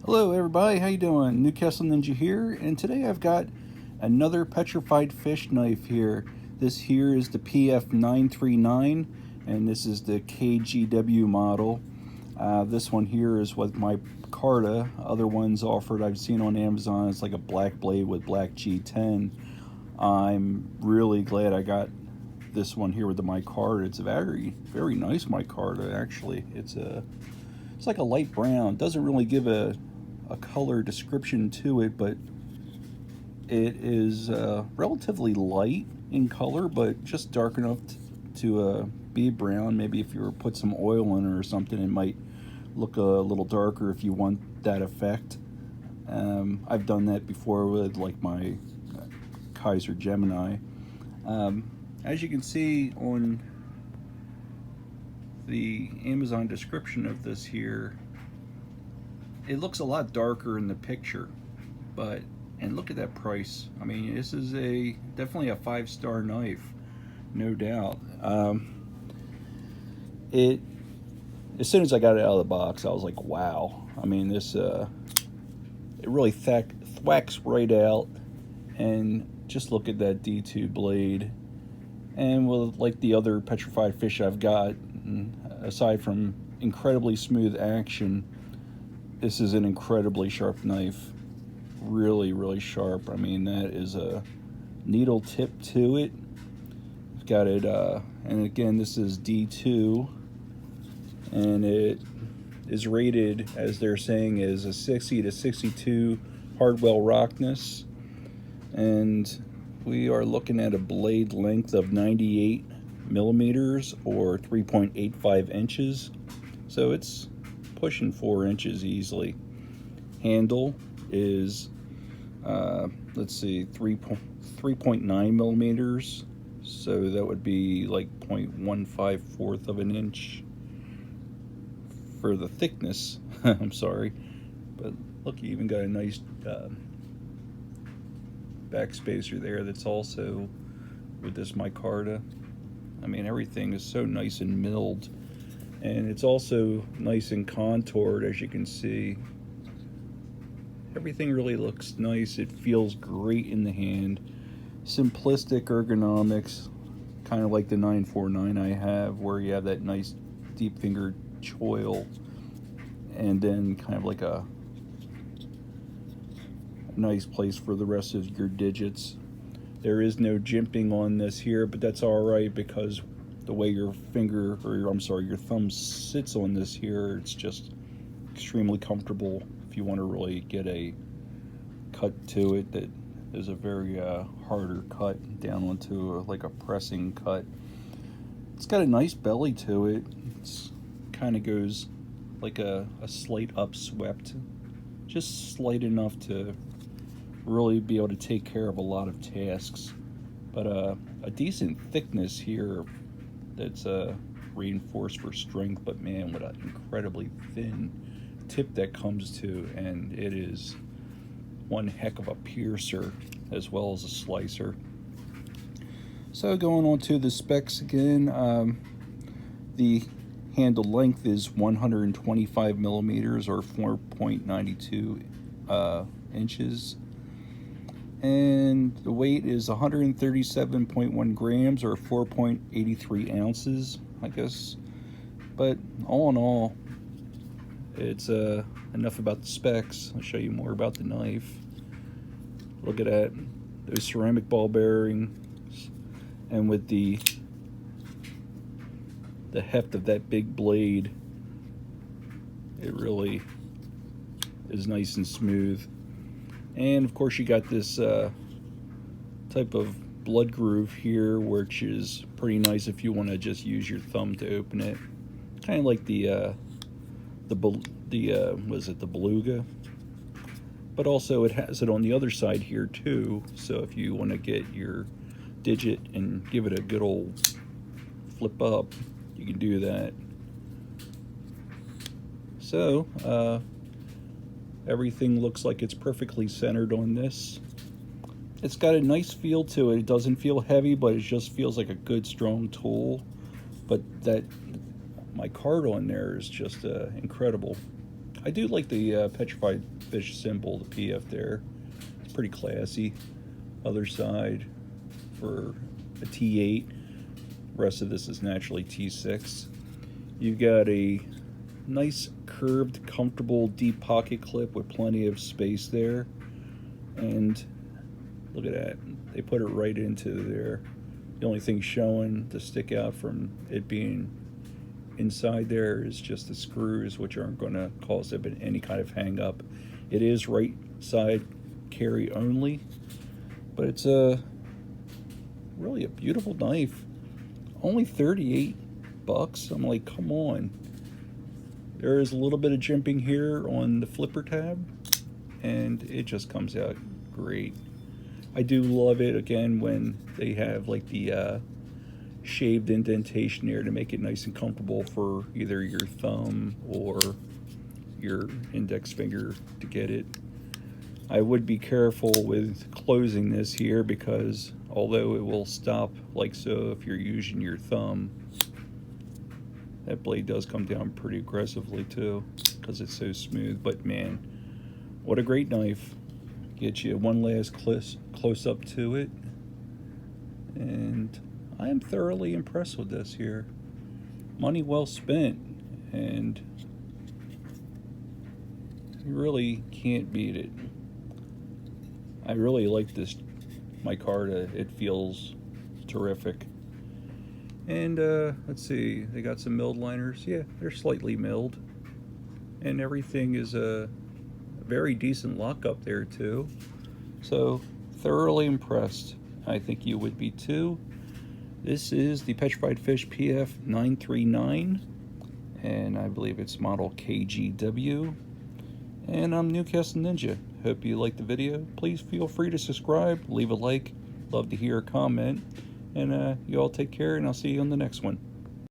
Hello everybody, how you doing? Newcastle Ninja here, and today I've got another petrified fish knife here. This here is the PF939, and this is the KGW model. This one here is with Micarta. Other ones offered I've seen on Amazon, it's like a black blade with black G10. I'm really glad I got this one here with the Micarta. It's a very nice Micarta actually. It's like a light brown. Doesn't really give a color description to it, but it is relatively light in color, but just dark enough to be brown. Maybe if you were put some oil in it or something, it might look a little darker if you want that effect. I've done that before with like my Kaiser Gemini. As you can see on the Amazon description of this here, it looks a lot darker in the picture, and look at that price. I mean, this is definitely a 5-star knife, no doubt. As soon as I got it out of the box, I was like, wow. I mean, this it really thwacks right out, and just look at that D2 blade. And with like the other petrified fish I've got, aside from incredibly smooth action, this is an incredibly sharp knife. Really sharp. I mean, that is a needle tip to it. I've got it, and again, this is D2, and it is rated, as they're saying, as a 60 to 62 hardwell rockness, and we are looking at a blade length of 98 millimeters or 3.85 inches. So it's pushing 4 inches easily. Handle is, let's see, 3.9 millimeters. So that would be like 0.15 of an inch for the thickness. I'm sorry. But look, you even got a nice backspacer there that's also with this Micarta. I mean, everything is so nice and milled, and it's also nice and contoured, as you can see. Everything really looks nice. It feels great in the hand. Simplistic ergonomics, kind of like the 949 I have, where you have that nice deep fingered choil, and then kind of like a nice place for the rest of your digits. There is no jimping on this here, but that's all right, because the way your finger, or your thumb sits on this here, it's just extremely comfortable if you want to really get a cut to it that is a very harder cut down onto like a pressing cut. It's got a nice belly to it. It's kind of goes like a slight upswept, just slight enough to really be able to take care of a lot of tasks, but a decent thickness here that's reinforced for strength, but man, what an incredibly thin tip that comes to, and it is one heck of a piercer as well as a slicer. So going on to the specs again, the handle length is 125 millimeters or 4.92 inches. And the weight is 137.1 grams or 4.83 ounces, I guess. But all in all, it's enough about the specs. I'll show you more about the knife. Look at that, those ceramic ball bearings, and with the heft of that big blade, it really is nice and smooth. And of course you got this type of blood groove here, which is pretty nice if you want to just use your thumb to open it. Kind of like the was it the beluga? But also it has it on the other side here too. So if you want to get your digit and give it a good old flip up, you can do that. So everything looks like it's perfectly centered on this. It's got a nice feel to it. It doesn't feel heavy, but it just feels like a good, strong tool. But that Micarta on there is just incredible. I do like the Petrified fish symbol, the PF there. It's pretty classy. Other side for a T8. Rest of this is naturally T6. You've got a nice curved, comfortable, deep pocket clip with plenty of space there. And look at that. They put it right into there. The only thing showing to stick out from it being inside there is just the screws, which aren't going to cause any kind of hang up. It is right side carry only, but it's really a beautiful knife. Only $38. I'm like, come on. There is a little bit of jimping here on the flipper tab, and it just comes out great. I do love it again when they have like the shaved indentation there to make it nice and comfortable for either your thumb or your index finger to get it. I would be careful with closing this here, because although it will stop like so if you're using your thumb, that blade does come down pretty aggressively too, because it's so smooth. But man, what a great knife. Get you one last close up to it, and I am thoroughly impressed with this here. Money well spent, and you really can't beat it. I really like this micarta. It feels terrific. And let's see, they got some milled liners. Yeah, they're slightly milled, and everything is a very decent lockup there too. So thoroughly impressed. I think you would be too. This is the Petrified Fish PF939, and I believe it's model KGW. And I'm Newcastle Ninja. Hope you liked the video. Please feel free to subscribe, leave a like. Love to hear a comment. And you all take care, and I'll see you on the next one.